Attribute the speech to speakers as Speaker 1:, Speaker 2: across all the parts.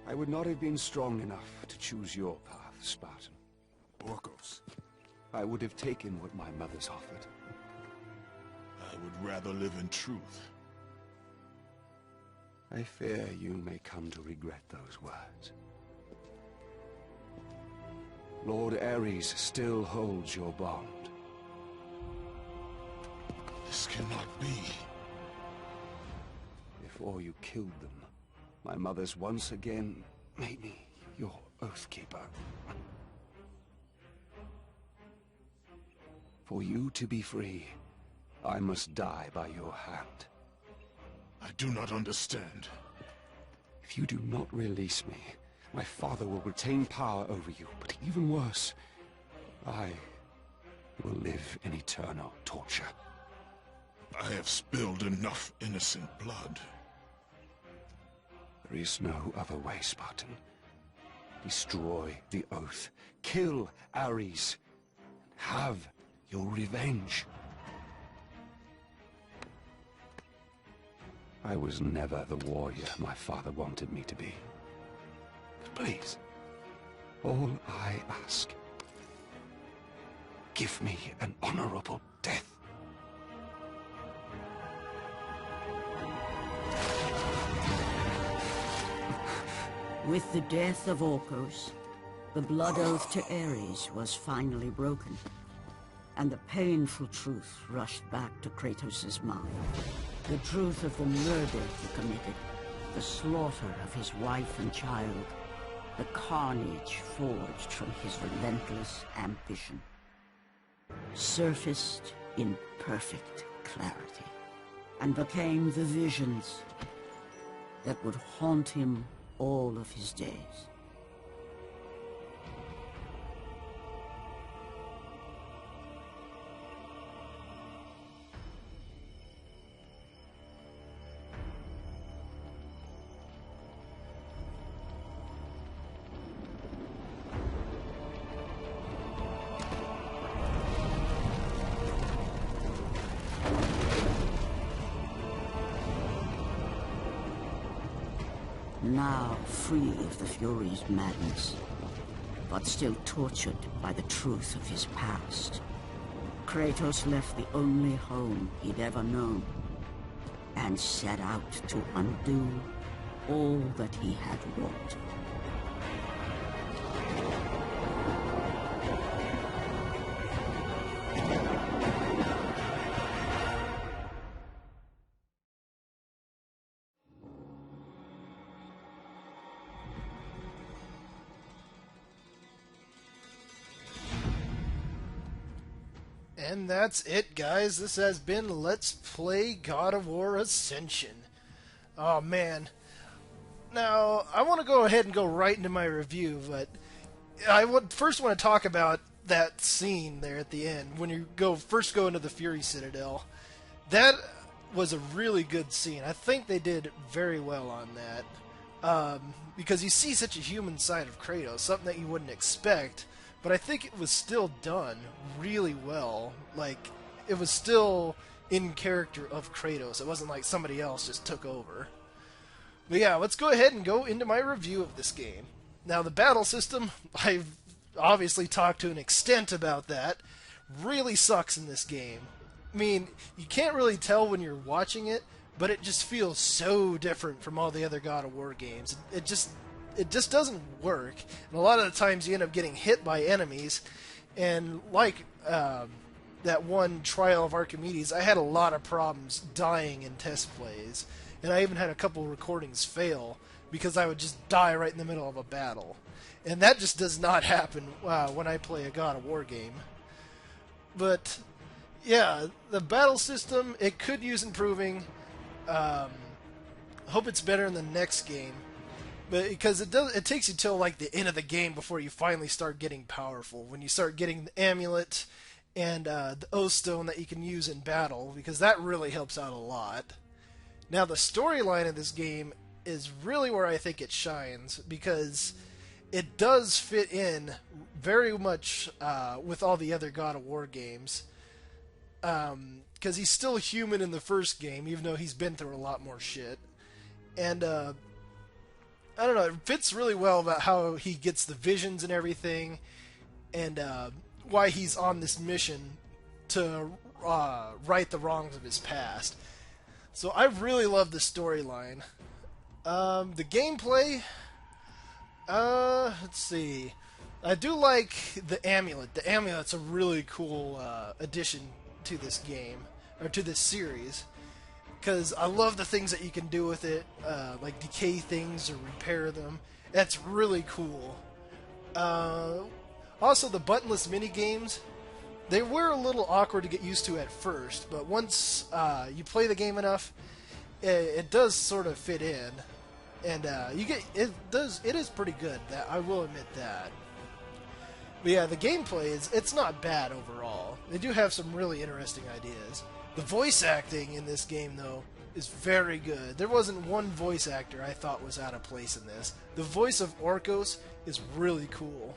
Speaker 1: I would not have been strong enough to choose your path, Spartan.
Speaker 2: Orcos.
Speaker 1: I would have taken what my mother's offered.
Speaker 2: I would rather live in truth.
Speaker 1: I fear you may come to regret those words. Lord Ares still holds your bond.
Speaker 2: This cannot be.
Speaker 1: Before you killed them, my mother's once again made me your Oathkeeper. For you to be free, I must die by your hand.
Speaker 2: I do not understand.
Speaker 1: If you do not release me, my father will retain power over you, but even worse, I will live in eternal torture.
Speaker 2: I have spilled enough innocent blood.
Speaker 1: There is no other way, Spartan. Destroy the Oath. Kill Ares. Have your revenge. I was never the warrior my father wanted me to be. But please, all I ask, give me an honorable death.
Speaker 3: With the death of Orcos, the blood oath to Ares was finally broken, and the painful truth rushed back to Kratos' mind. The truth of the murder he committed, the slaughter of his wife and child, the carnage forged from his relentless ambition, surfaced in perfect clarity, and became the visions that would haunt him all of his days. Now free of the Fury's madness, but still tortured by the truth of his past, Kratos left the only home he'd ever known, and set out to undo all that he had wrought.
Speaker 4: And that's it, guys. This has been Let's Play God of War Ascension. Oh, man. Now, I want to go ahead and go right into my review, but I would first want to talk about that scene there at the end, when you first go into the Fury Citadel. That was a really good scene. I think they did very well on that, because you see such a human side of Kratos, something that you wouldn't expect. But I think it was still done really well. Like, it was still in character of Kratos. It wasn't like somebody else just took over. But yeah, let's go ahead and go into my review of this game. Now, the battle system, I've obviously talked to an extent about that, really sucks in this game. I mean, you can't really tell when you're watching it, but it just feels so different from all the other God of War games. It just doesn't work, and a lot of the times you end up getting hit by enemies, and like that one Trial of Archimedes, I had a lot of problems dying in test plays, and I even had a couple recordings fail because I would just die right in the middle of a battle, and that just does not happen when I play a God of War game. But yeah, the battle system, it could use improving. Hope it's better in the next game. But because it takes you till like the end of the game before you finally start getting powerful. When you start getting the amulet and the Oath Stone that you can use in battle, because that really helps out a lot. Now the storyline of this game is really where I think it shines, because it does fit in very much with all the other God of War games. Because he's still human in the first game, even though he's been through a lot more shit. And I don't know, it fits really well about how he gets the visions and everything, and why he's on this mission to right the wrongs of his past. So I really love the storyline. The gameplay, let's see. I do like the amulet. The amulet's a really cool addition to this game, or to this series, because I love the things that you can do with it, like decay things or repair them. That's really cool. Also, the buttonless minigames, they were a little awkward to get used to at first, but once you play the game enough, it does sort of fit in, and it is pretty good. That I will admit that. But yeah, the gameplay it's not bad overall. They do have some really interesting ideas. The voice acting in this game, though, is very good. There wasn't one voice actor I thought was out of place in this. The voice of Orcos is really cool.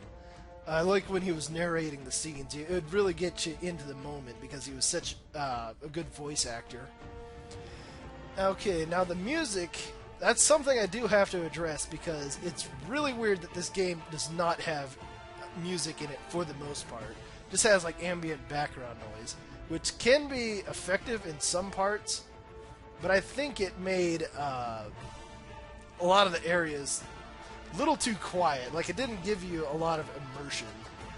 Speaker 4: I like when he was narrating the scenes. It would really get you into the moment because he was such a good voice actor. Okay, now the music, that's something I do have to address because it's really weird that this game does not have music in it for the most part. It just has like ambient background noise, which can be effective in some parts, but I think it made a lot of the areas a little too quiet. Like, it didn't give you a lot of immersion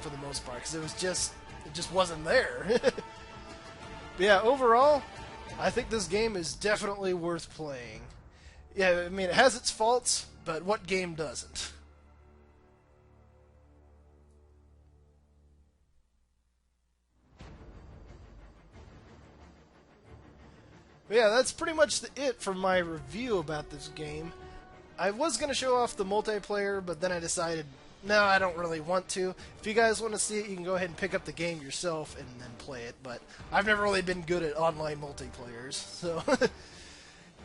Speaker 4: for the most part, because it just wasn't there. But yeah, overall, I think this game is definitely worth playing. Yeah, I mean, it has its faults, but what game doesn't? But yeah, that's pretty much it for my review about this game. I was going to show off the multiplayer, but then I decided, no, I don't really want to. If you guys want to see it, you can go ahead and pick up the game yourself and then play it, but I've never really been good at online multiplayers, so...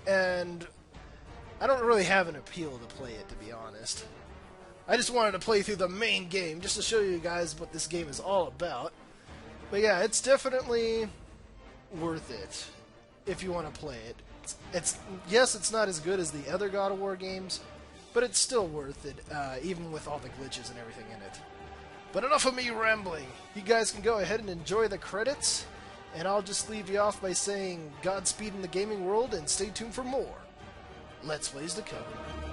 Speaker 4: And I don't really have an appeal to play it, to be honest. I just wanted to play through the main game, just to show you guys what this game is all about. But yeah, it's definitely worth it if you want to play it. Yes, it's not as good as the other God of War games, but it's still worth it, even with all the glitches and everything in it. But enough of me rambling. You guys can go ahead and enjoy the credits, and I'll just leave you off by saying Godspeed in the gaming world, and stay tuned for more Let's Plays to come.